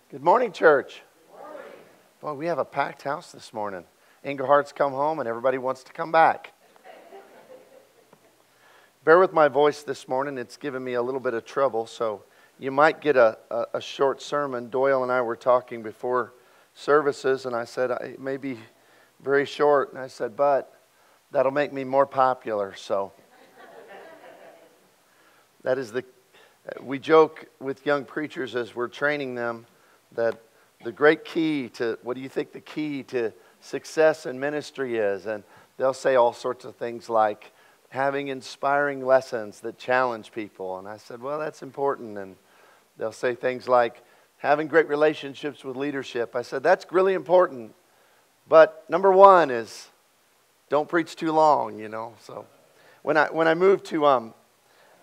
Good morning, church. Good morning. Boy, we have a packed house this morning. Engelhardt's come home and everybody wants to come back. Bear with my voice this morning. It's given me a little bit of trouble, so you might get a short sermon. Doyle and I were talking before services, and I said, it may be very short. And I said, but that'll make me more popular, so. That is we joke with young preachers as we're training them that the great key to, what do you think the key to success in ministry is? And they'll say all sorts of things like having inspiring lessons that challenge people. And I said, well, that's important. And they'll say things like having great relationships with leadership. I said, that's really important. But number one is don't preach too long, you know. So when I moved to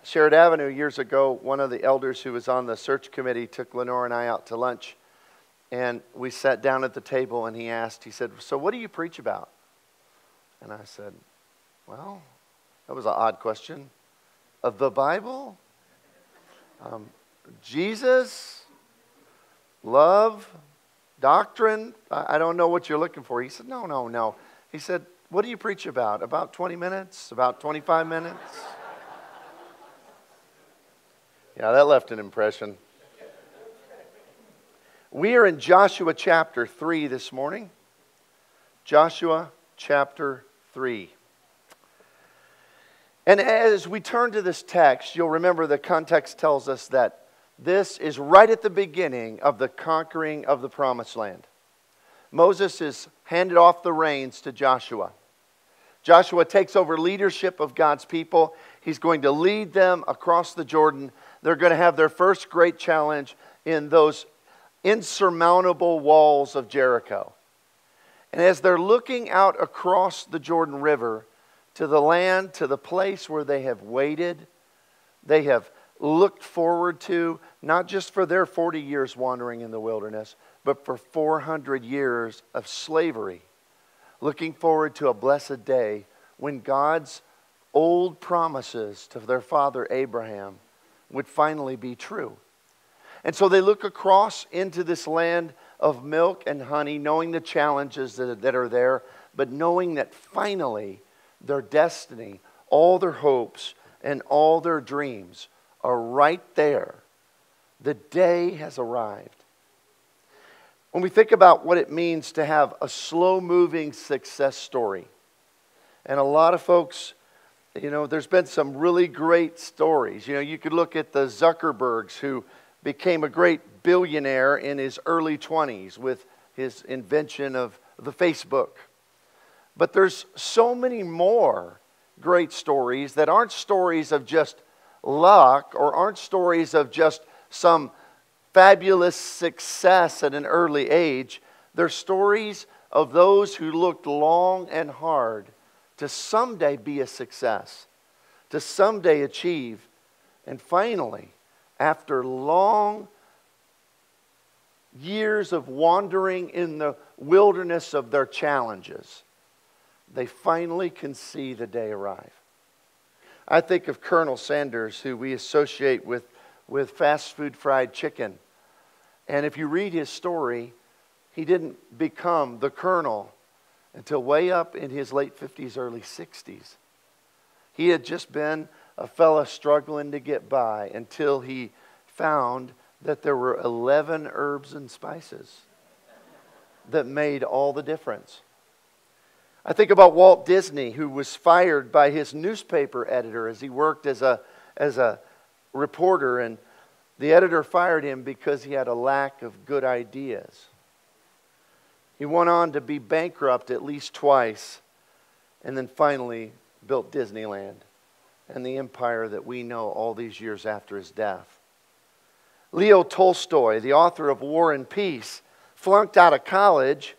Sherrod Avenue years ago, one of the elders who was on the search committee took Lenore and I out to lunch. And we sat down at the table and he said, so what do you preach about? And I said, well, that was an odd question. Of the Bible? Jesus? Love? Doctrine? I don't know what you're looking for. He said, no. He said, what do you preach about? About 20 minutes? About 25 minutes? Yeah, that left an impression. We are in Joshua chapter 3 this morning. Joshua chapter 3. And as we turn to this text, you'll remember the context tells us that this is right at the beginning of the conquering of the Promised Land. Moses is handed off the reins to Joshua. Joshua takes over leadership of God's people. He's going to lead them across the Jordan. They're going to have their first great challenge in those insurmountable walls of Jericho. And as they're looking out across the Jordan River to the land, to the place where they have waited, they have looked forward to, not just for their 40 years wandering in the wilderness, but for 400 years of slavery, looking forward to a blessed day when God's old promises to their father Abraham would finally be true. And so they look across into this land of milk and honey, knowing the challenges that are there, but knowing that finally their destiny, all their hopes, and all their dreams are right there. The day has arrived. When we think about what it means to have a slow-moving success story, and a lot of folks, you know, there's been some really great stories. You know, you could look at the Zuckerbergs who became a great billionaire in his early 20s with his invention of the Facebook. But there's so many more great stories that aren't stories of just luck or aren't stories of just some fabulous success at an early age. They're stories of those who looked long and hard to someday be a success, to someday achieve, and finally, after long years of wandering in the wilderness of their challenges, they finally can see the day arrive. I think of Colonel Sanders, who we associate with fast food fried chicken. And if you read his story, he didn't become the colonel until way up in his late 50s, early 60s. He had just been a fella struggling to get by until he found that there were 11 herbs and spices that made all the difference. I think about Walt Disney, who was fired by his newspaper editor as he worked as a reporter, and the editor fired him because he had a lack of good ideas. He went on to be bankrupt at least twice, and then finally built Disneyland and the empire that we know all these years after his death. Leo Tolstoy, the author of War and Peace, flunked out of college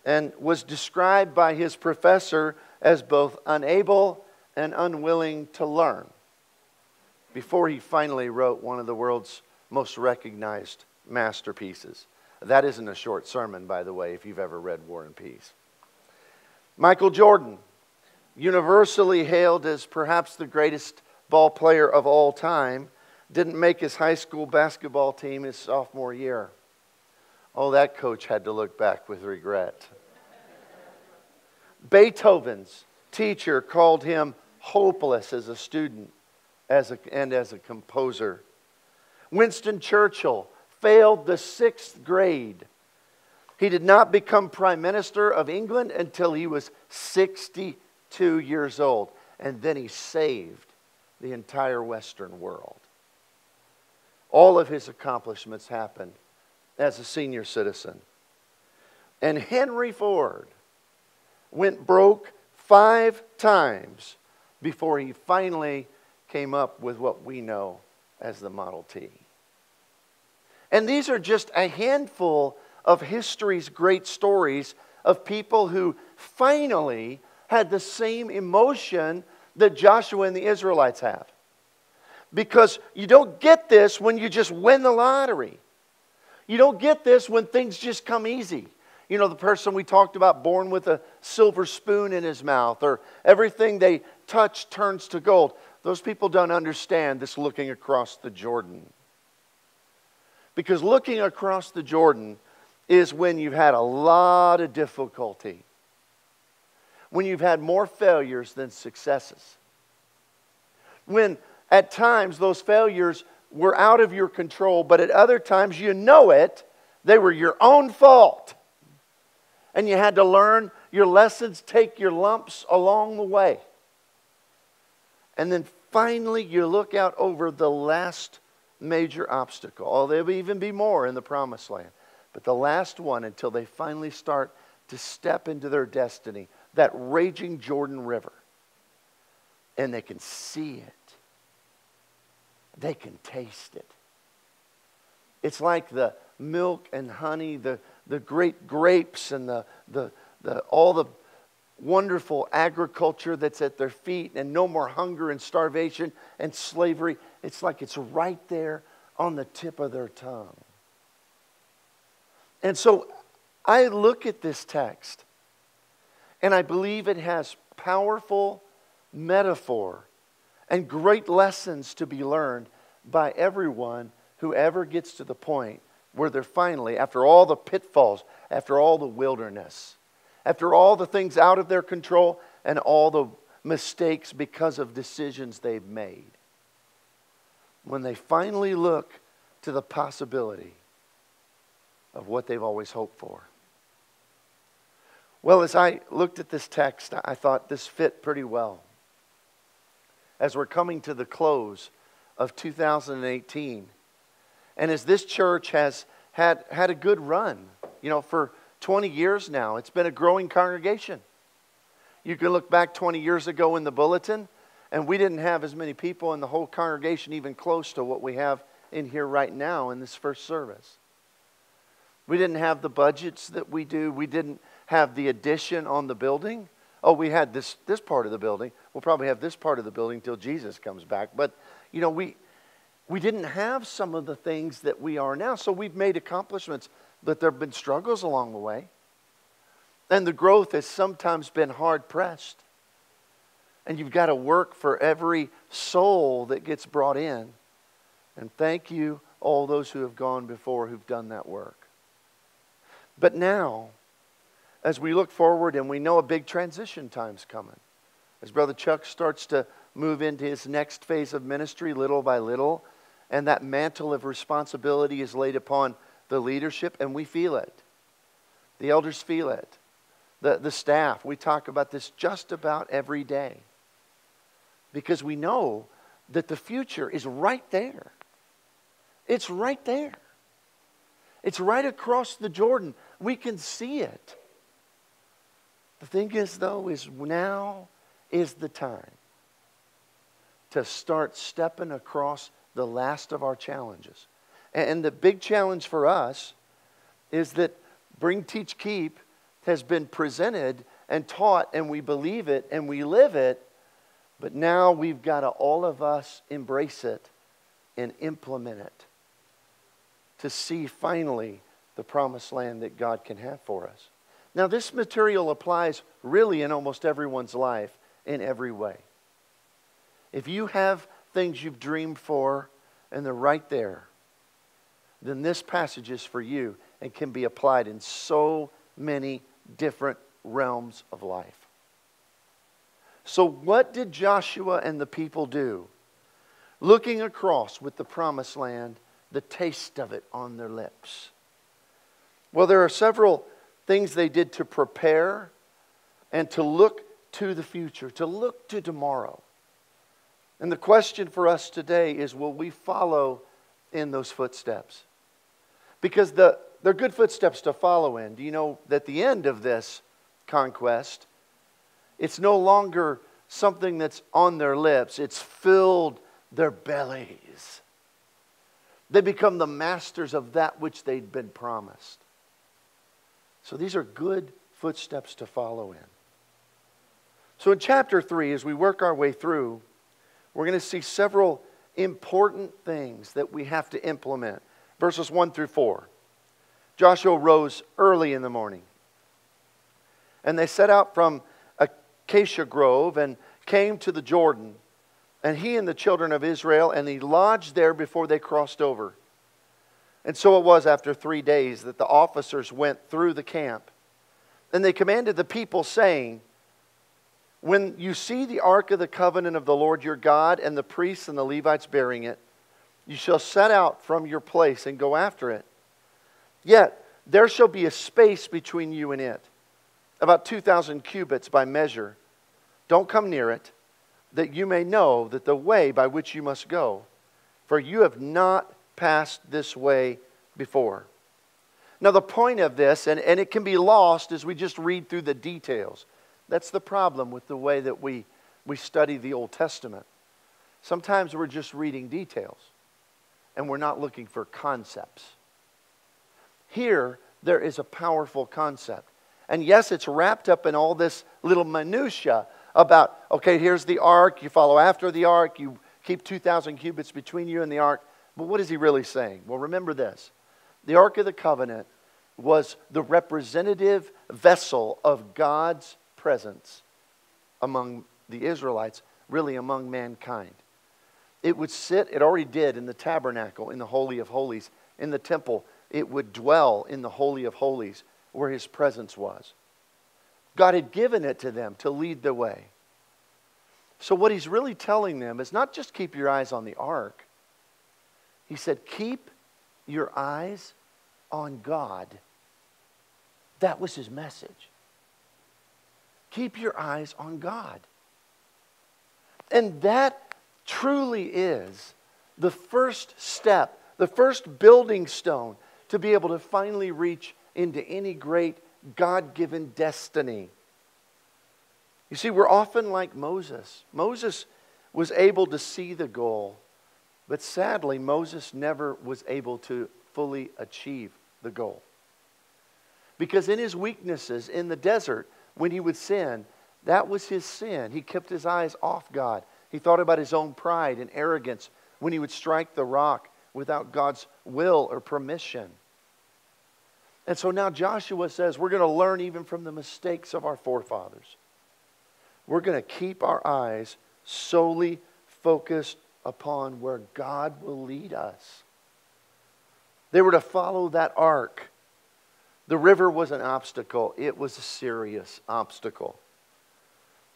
and was described by his professor as both unable and unwilling to learn before he finally wrote one of the world's most recognized masterpieces. That isn't a short sermon, by the way, if you've ever read War and Peace. Michael Jordan, universally hailed as perhaps the greatest ball player of all time, didn't make his high school basketball team his sophomore year. Oh, that coach had to look back with regret. Beethoven's teacher called him hopeless as a student and as a composer. Winston Churchill failed the 6th grade. He did not become Prime Minister of England until he was 62 years old. And then he saved the entire Western world. All of his accomplishments happened as a senior citizen. And Henry Ford went broke 5 times before he finally came up with what we know as the Model T. And these are just a handful of history's great stories of people who finally had the same emotion that Joshua and the Israelites have. Because you don't get this when you just win the lottery. You don't get this when things just come easy. You know, the person we talked about, born with a silver spoon in his mouth, or everything they touch turns to gold. Those people don't understand this looking across the Jordan. Because looking across the Jordan is when you've had a lot of difficulty. When you've had more failures than successes. When at times those failures were out of your control, but at other times you know it, they were your own fault. And you had to learn your lessons, take your lumps along the way. And then finally you look out over the last major obstacle. Oh, there will even be more in the Promised Land. But the last one until they finally start to step into their destiny. That raging Jordan River. And they can see it. They can taste it. It's like the milk and honey, the great grapes and all the wonderful agriculture that's at their feet, and no more hunger and starvation and slavery. It's like it's right there on the tip of their tongue. And so I look at this text and I believe it has powerful metaphor and great lessons to be learned by everyone who ever gets to the point where they're finally, after all the pitfalls, after all the wilderness, after all the things out of their control and all the mistakes because of decisions they've made, when they finally look to the possibility of what they've always hoped for. Well, as I looked at this text, I thought this fit pretty well. As we're coming to the close of 2018, and as this church has had a good run, for 20 years now, it's been a growing congregation. You can look back 20 years ago in the bulletin, and we didn't have as many people in the whole congregation even close to what we have in here right now in this first service. We didn't have the budgets that we do. We didn't have the addition on the building. Oh, we had this part of the building. We'll probably have this part of the building till Jesus comes back. But, we didn't have some of the things that we are now. So we've made accomplishments, but there have been struggles along the way. And the growth has sometimes been hard-pressed. And you've got to work for every soul that gets brought in. And thank you, all those who have gone before who've done that work. But now, as we look forward and we know a big transition time's coming, as Brother Chuck starts to move into his next phase of ministry little by little, and that mantle of responsibility is laid upon the leadership, and we feel it. The elders feel it. The staff, we talk about this just about every day. Because we know that the future is right there. It's right there. It's right across the Jordan. We can see it. The thing is, though, is now is the time to start stepping across the last of our challenges. And the big challenge for us is that Bring, Teach, Keep has been presented and taught, and we believe it and we live it, but now we've got to all of us embrace it and implement it to see finally the promised land that God can have for us. Now, this material applies really in almost everyone's life in every way. If you have things you've dreamed for and they're right there, then this passage is for you. and can be applied in so many different realms of life. So what did Joshua and the people do? Looking across with the promised land, the taste of it on their lips. Well, there are several things they did to prepare and to look to the future, to look to tomorrow. And the question for us today is, will we follow in those footsteps? Because they're good footsteps to follow in. Do you know that the end of this conquest, it's no longer something that's on their lips. It's filled their bellies. They become the masters of that which they'd been promised. So these are good footsteps to follow in. So in chapter 3, as we work our way through, we're going to see several important things that we have to implement. Verses 1 through 4. Joshua rose early in the morning, and they set out from Acacia Grove and came to the Jordan, and he and the children of Israel, and he lodged there before they crossed over. And so it was after 3 days that the officers went through the camp, and they commanded the people, saying, when you see the ark of the covenant of the Lord your God and the priests and the Levites bearing it, you shall set out from your place and go after it. Yet there shall be a space between you and it, about 2,000 cubits by measure. Don't come near it, that you may know that the way by which you must go, for you have not passed this way before. Now the point of this, and it can be lost as we just read through the details. That's the problem with the way that we study the Old Testament. Sometimes we're just reading details, and we're not looking for concepts. Here, there is a powerful concept. And yes, it's wrapped up in all this little minutia about, okay, here's the ark, you follow after the ark, you keep 2,000 cubits between you and the ark. But what is he really saying? Well, remember this. The Ark of the Covenant was the representative vessel of God's presence among the Israelites, really among mankind. It would sit, it already did, in the tabernacle, in the Holy of Holies, in the temple. It would dwell in the Holy of Holies, where His presence was. God had given it to them to lead the way. So what He's really telling them is not just keep your eyes on the ark. He said, keep your eyes on God. That was His message. Keep your eyes on God. And that truly is the first step, the first building stone to be able to finally reach into any great God-given destiny. You see, we're often like Moses. Moses was able to see the goal, but sadly, Moses never was able to fully achieve the goal. Because in his weaknesses in the desert, when he would sin, that was his sin. He kept his eyes off God. He thought about his own pride and arrogance when he would strike the rock without God's will or permission. And so now Joshua says, we're going to learn even from the mistakes of our forefathers. We're going to keep our eyes solely focused upon where God will lead us. They were to follow that ark. The river was an obstacle. It was a serious obstacle.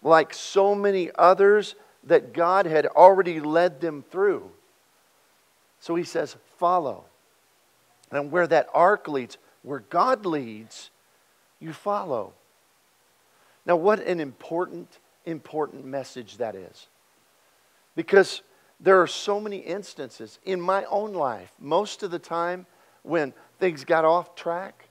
Like so many others that God had already led them through. So He says, follow. And where that ark leads, where God leads, you follow. Now what an important message that is. Because there are so many instances in my own life, most of the time when things got off track,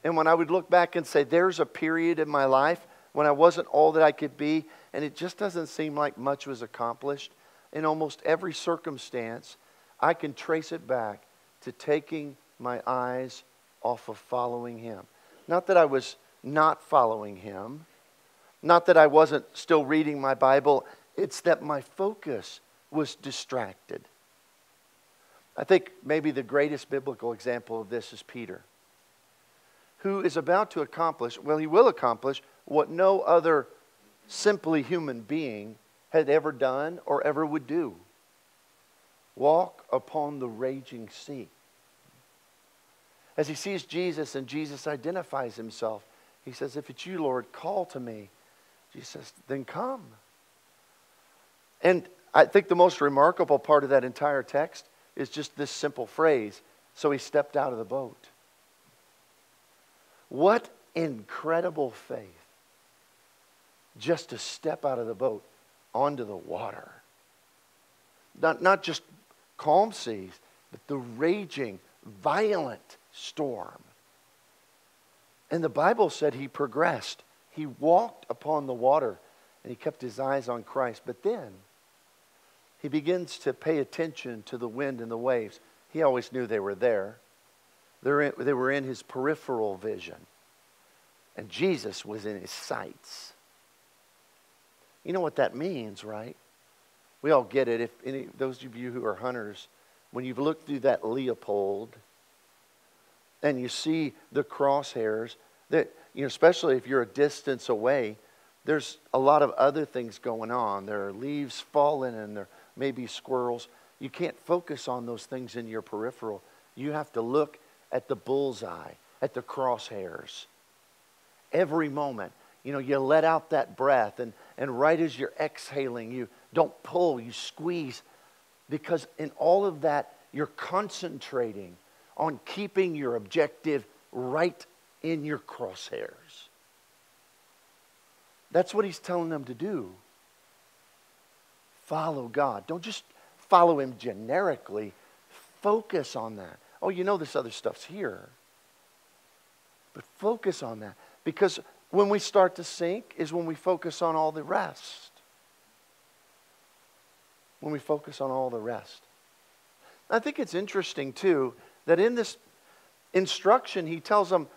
and when I would look back and say, there's a period in my life when I wasn't all that I could be, and it just doesn't seem like much was accomplished. In almost every circumstance, I can trace it back to taking my eyes off of following Him. Not that I was not following Him, not that I wasn't still reading my Bible, it's that my focus was distracted. I think maybe the greatest biblical example of this is Peter, who is about to accomplish, well, he will accomplish what no other simply human being had ever done or ever would do. Walk upon the raging sea. As he sees Jesus and Jesus identifies himself, he says, if it's you, Lord, call to me. Jesus says, then come. And I think the most remarkable part of that entire text is just this simple phrase, so he stepped out of the boat. What incredible faith just to step out of the boat onto the water. Not just calm seas, but the raging, violent storm. And the Bible said he progressed. He walked upon the water and he kept his eyes on Christ. But then he begins to pay attention to the wind and the waves. He always knew they were there. They were in his peripheral vision. And Jesus was in his sights. You know what that means, right? We all get it. If those of you who are hunters, when you've looked through that Leopold and you see the crosshairs, that, especially if you're a distance away, there's a lot of other things going on. There are leaves falling and there may be squirrels. You can't focus on those things in your peripheral. You have to look at the bullseye, at the crosshairs. Every moment, you let out that breath, and right as you're exhaling, you don't pull, you squeeze. Because in all of that, you're concentrating on keeping your objective right in your crosshairs. That's what he's telling them to do. Follow God. Don't just follow him generically. Focus on that. Oh, this other stuff's here. But focus on that. Because when we start to sink is when we focus on all the rest. When we focus on all the rest. I think it's interesting too that in this instruction he tells them,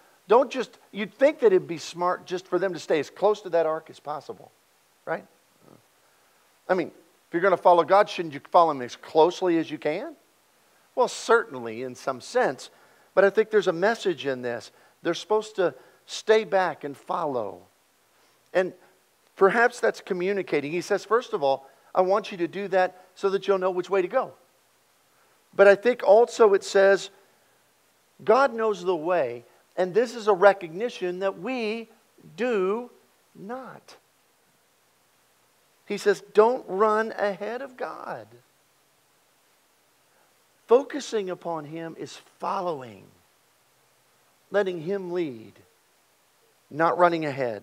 you'd think that it'd be smart just for them to stay as close to that ark as possible. Right? I mean, if you're going to follow God, shouldn't you follow him as closely as you can? Well, certainly in some sense. But I think there's a message in this. They're supposed to stay back and follow. And perhaps that's communicating. He says, first of all, I want you to do that so that you'll know which way to go. But I think also it says, God knows the way, and this is a recognition that we do not. He says, don't run ahead of God. Focusing upon him is following, letting him lead, not running ahead.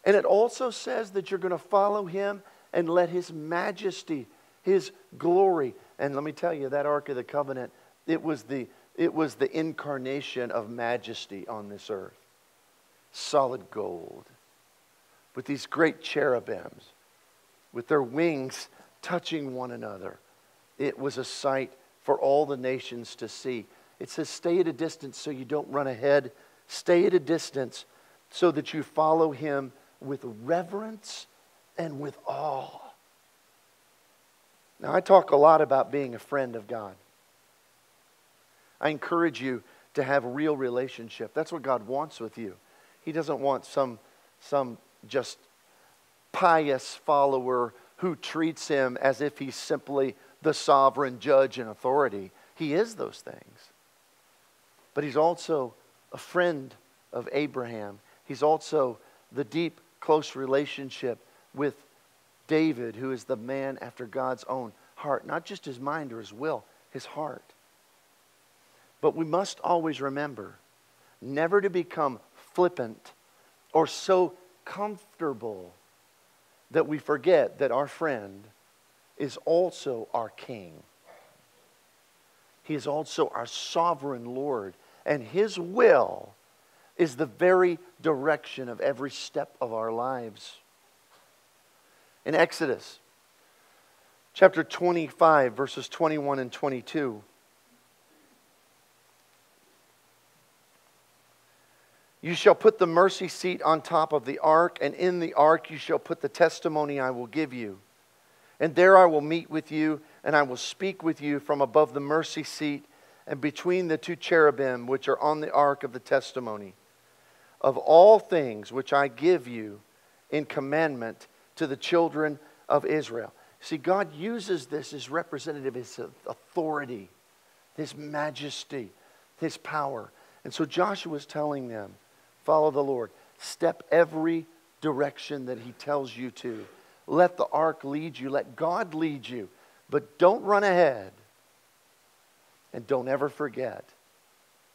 And it also says that you're going to follow him and let his majesty, his glory. And let me tell you, that Ark of the Covenant, it was the incarnation of majesty on this earth. Solid gold. With these great cherubims, with their wings touching one another. It was a sight for all the nations to see. It says, stay at a distance so you don't run ahead. Stay at a distance so that you follow him with reverence and with awe. Now, I talk a lot about being a friend of God. I encourage you to have a real relationship. That's what God wants with you. He doesn't want some just pious follower who treats him as if he's simply the sovereign judge and authority. He is those things. But he's also a friend of Abraham. He's also the deep, close relationship with David, who is the man after God's own heart. Not just his mind or his will, his heart. But we must always remember never to become flippant or so comfortable that we forget that our friend is also our king. He is also our sovereign Lord. And his will is the very direction of every step of our lives. In Exodus chapter 25, verses 21 and 22. You shall put the mercy seat on top of the ark, and in the ark you shall put the testimony I will give you. And there I will meet with you, and I will speak with you from above the mercy seat and between the two cherubim which are on the ark of the testimony, of all things which I give you in commandment to the children of Israel. See, God uses this as representative of His authority, His majesty, His power. And so Joshua is telling them, follow the Lord. Step every direction that He tells you to. Let the ark lead you. Let God lead you. But don't run ahead. And don't ever forget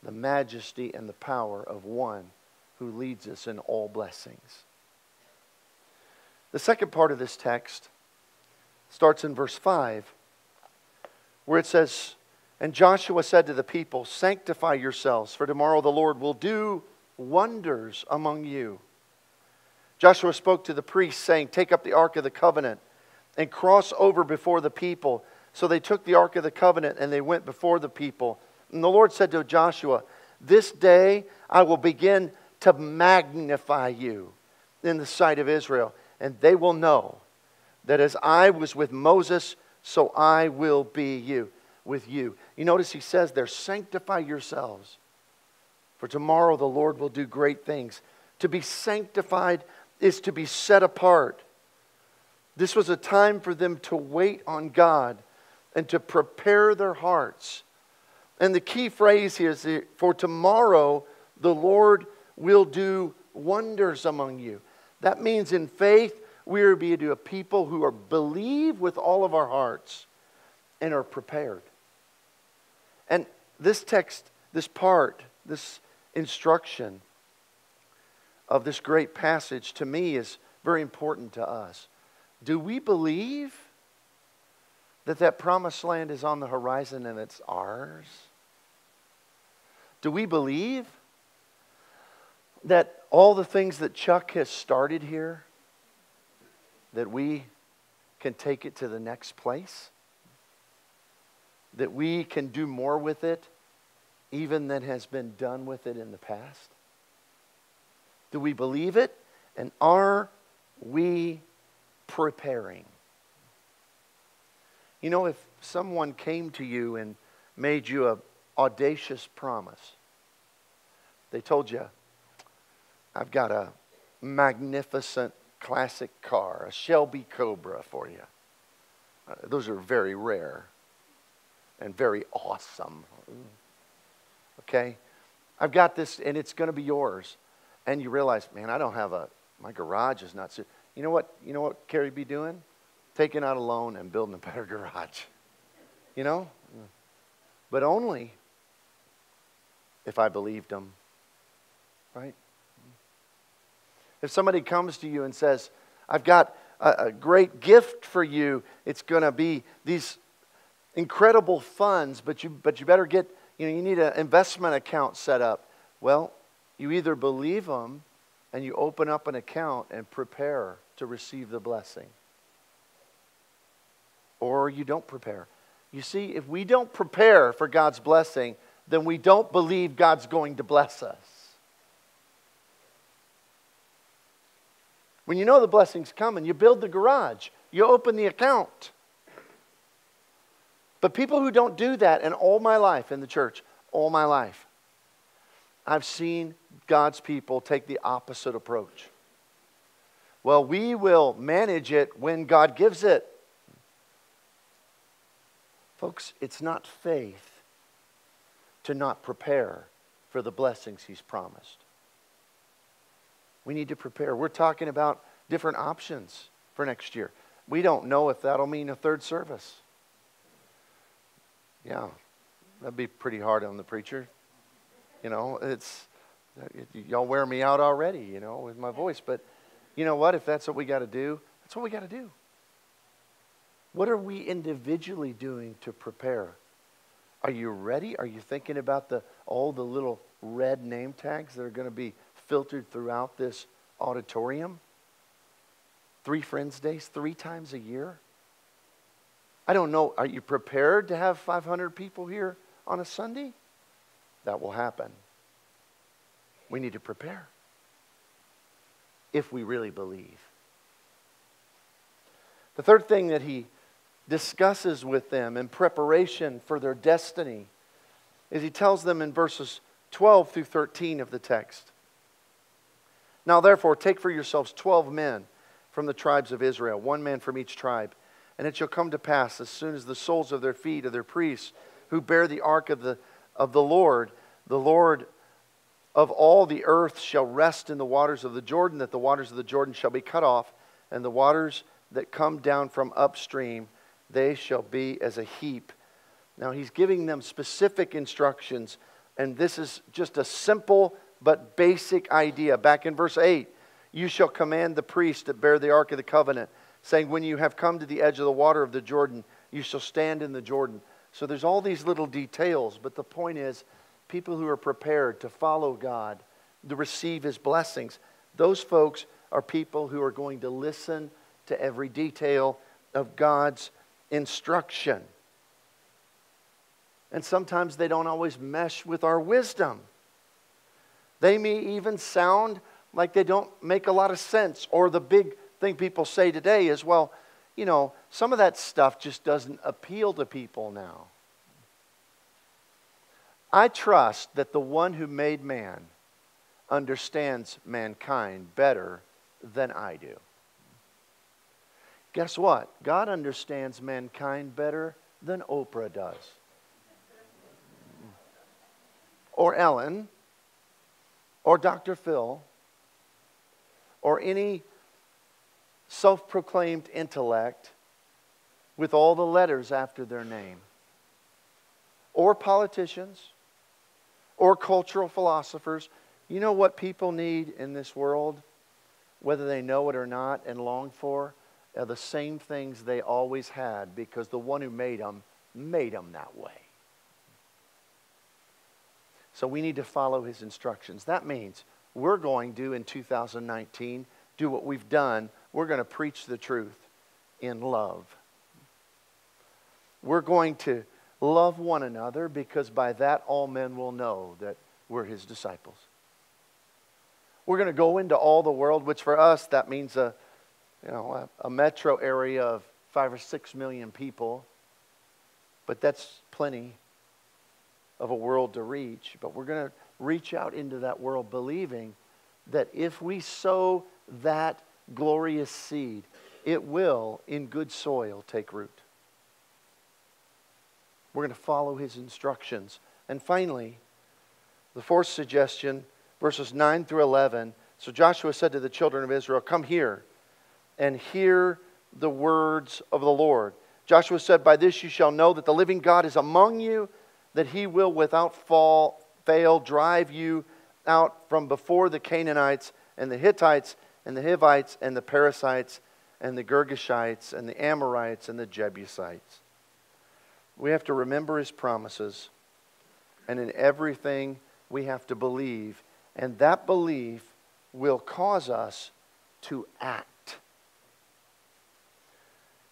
the majesty and the power of one who leads us in all blessings. The second part of this text starts in verse 5, where it says, and Joshua said to the people, sanctify yourselves, for tomorrow the Lord will do wonders among you. Joshua spoke to the priests, saying, take up the ark of the covenant and cross over before the people. So they took the ark of the covenant and they went before the people. And the Lord said to Joshua, this day I will begin to magnify you in the sight of Israel. And they will know that as I was with Moses, so I will be with you. You notice he says there, sanctify yourselves. For tomorrow the Lord will do great things. To be sanctified is to be set apart. This was a time for them to wait on God and to prepare their hearts. And the key phrase here is, for tomorrow the Lord will do wonders among you. That means in faith we are to be a people who are believe with all of our hearts and are prepared. And this text, this part, this instruction of this great passage to me is very important to us. Do we believe that promised land is on the horizon and it's ours? Do we believe that all the things that Chuck has started here, that we can take it to the next place? That we can do more with it even than has been done with it in the past? Do we believe it? And are we preparing? You know, if someone came to you and made you an audacious promise, they told you, I've got a magnificent classic car, a Shelby Cobra for you. Those are very rare and very awesome. Okay? I've got this and it's going to be yours. And you realize, man, I don't have my garage is not... You know what Kerry be doing? Taking out a loan and building a better garage. You know? But only if I believed them. Right? If somebody comes to you and says, I've got a great gift for you. It's going to be these incredible funds, but you better get, you need an investment account set up. Well, you either believe them and you open up an account and prepare to receive the blessing, or you don't prepare. You see, if we don't prepare for God's blessing, then we don't believe God's going to bless us. When you know the blessing's coming, you build the garage, you open the account. But people who don't do that, and all my life in the church, all my life, I've seen God's people take the opposite approach. Well, we will manage it when God gives it. Folks, it's not faith to not prepare for the blessings He's promised. We need to prepare. We're talking about different options for next year. We don't know if that'll mean a third service. Yeah, that'd be pretty hard on the preacher. Y'all wear me out already, with my voice. But you know what? If that's what we got to do, that's what we got to do. What are we individually doing to prepare? Are you ready? Are you thinking about all the little red name tags that are going to be filtered throughout this auditorium? 3 Friends Days, 3 times a year? I don't know. Are you prepared to have 500 people here on a Sunday? That will happen. We need to prepare if we really believe. The third thing that he discusses with them in preparation for their destiny is he tells them in verses 12 through 13 of the text. Now therefore take for yourselves 12 men from the tribes of Israel, 1 man from each tribe. And it shall come to pass, as soon as the soles of their feet of their priests who bear the ark of the Lord, The Lord of all the earth shall rest in the waters of the Jordan, that the waters of the Jordan shall be cut off, and the waters that come down from upstream, they shall be as a heap. Now he's giving them specific instructions, and this is just a simple but basic idea. Back in verse 8, you shall command the priests that bear the ark of the covenant, saying, when you have come to the edge of the water of the Jordan, you shall stand in the Jordan. So there's all these little details, but the point is, people who are prepared to follow God, to receive His blessings, those folks are people who are going to listen to every detail of God's instruction. And sometimes they don't always mesh with our wisdom. They may even sound like they don't make a lot of sense. Or the big thing people say today is, well, you know, some of that stuff just doesn't appeal to people now. I trust that the one who made man understands mankind better than I do. Guess what? God understands mankind better than Oprah does. Or Ellen. Or Dr. Phil. Or any self-proclaimed intellect with all the letters after their name. Or politicians. Or cultural philosophers. You know what people need in this world, whether they know it or not and long for, are the same things they always had, because the one who made them that way. So we need to follow His instructions. That means we're going to, in 2019, do what we've done. We're going to preach the truth in love. We're going to love one another, because by that all men will know that we're His disciples. We're going to go into all the world, which for us that means a metro area of 5 or 6 million people. But that's plenty of a world to reach. But we're going to reach out into that world, believing that if we sow that glorious seed, it will, in good soil, take root. We're going to follow His instructions. And finally, the fourth suggestion, verses 9 through 11. So Joshua said to the children of Israel, come here and hear the words of the Lord. Joshua said, by this you shall know that the living God is among you, that He will without fail drive you out from before the Canaanites and the Hittites and the Hivites and the Perizzites and the Girgashites and the Amorites and the Jebusites. We have to remember His promises, and in everything we have to believe, and that belief will cause us to act.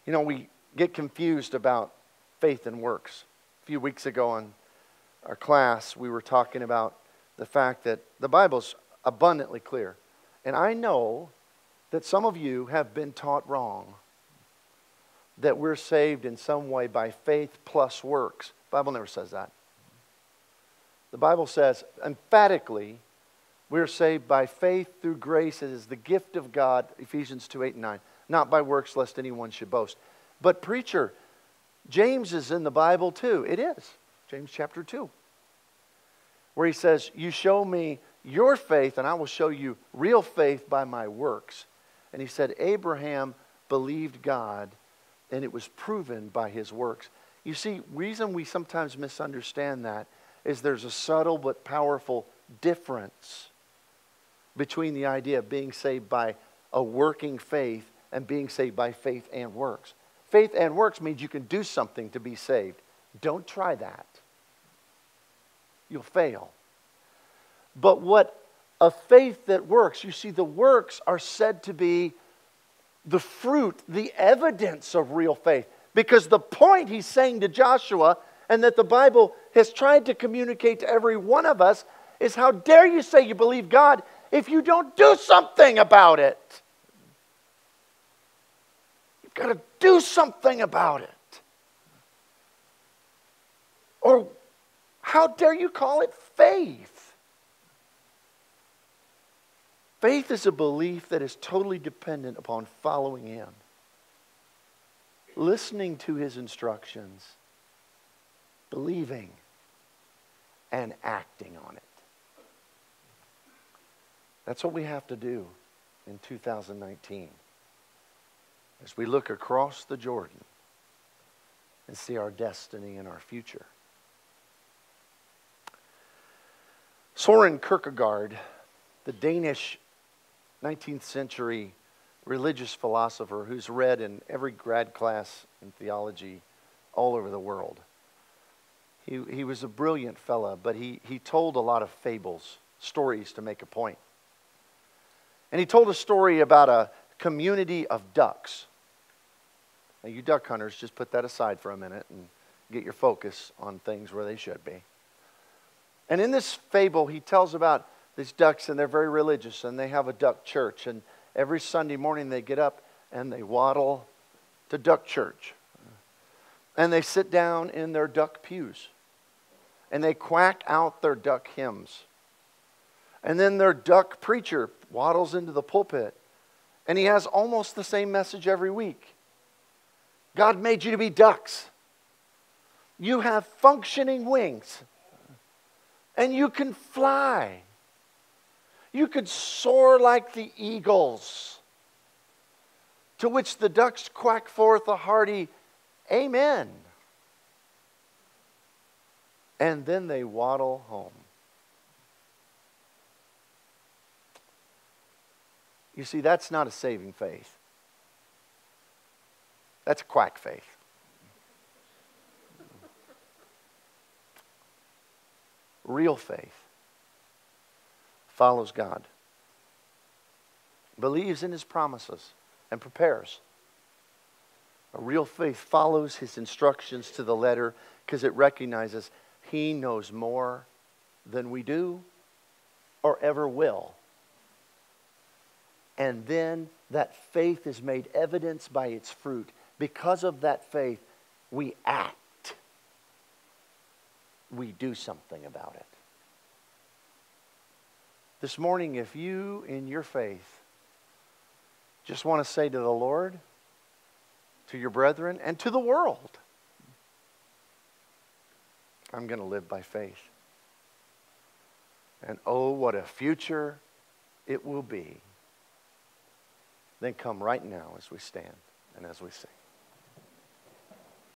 You know, we get confused about faith and works. A few weeks ago in our class, we were talking about the fact that the Bible's abundantly clear. And I know that some of you have been taught wrong, that we're saved in some way by faith plus works. The Bible never says that. The Bible says emphatically, we're saved by faith through grace. It is the gift of God, Ephesians 2, 8, and 9. Not by works, lest anyone should boast. But preacher, James is in the Bible too. It is. James chapter 2. Where he says, you show me your faith and I will show you real faith by my works. And he said, Abraham believed God and it was proven by his works. You see, reason we sometimes misunderstand that is there's a subtle but powerful difference between the idea of being saved by a working faith and being saved by faith and works. Faith and works means you can do something to be saved. Don't try that. You'll fail. But what a faith that works, you see, the works are said to be the fruit, the evidence of real faith. Because the point he's saying to Joshua, and that the Bible has tried to communicate to every one of us, is how dare you say you believe God if you don't do something about it? You've got to do something about it. Or how dare you call it faith? Faith is a belief that is totally dependent upon following Him, listening to His instructions, believing, and acting on it. That's what we have to do in 2019. As we look across the Jordan and see our destiny and our future. Soren Kierkegaard, the Danish 19th century religious philosopher who's read in every grad class in theology all over the world. He was a brilliant fella, but he told a lot of fables, stories to make a point. And he told a story about a community of ducks. Now, you duck hunters, just put that aside for a minute and get your focus on things where they should be. And in this fable, he tells about these ducks, and they're very religious, and they have a duck church. And every Sunday morning they get up and they waddle to duck church. And they sit down in their duck pews. And they quack out their duck hymns. And then their duck preacher waddles into the pulpit. And he has almost the same message every week. God made you to be ducks. You have functioning wings. And you can fly. You could soar like the eagles. To which the ducks quack forth a hearty amen. And then they waddle home. You see, that's not a saving faith. That's quack faith. Real faith follows God, believes in His promises, and prepares. A real faith follows His instructions to the letter because it recognizes He knows more than we do or ever will. And then that faith is made evidence by its fruit. Because of that faith, we act. We do something about it. This morning, if you, in your faith, just want to say to the Lord, to your brethren, and to the world, I'm going to live by faith. And oh, what a future it will be. Then come right now as we stand and as we sing.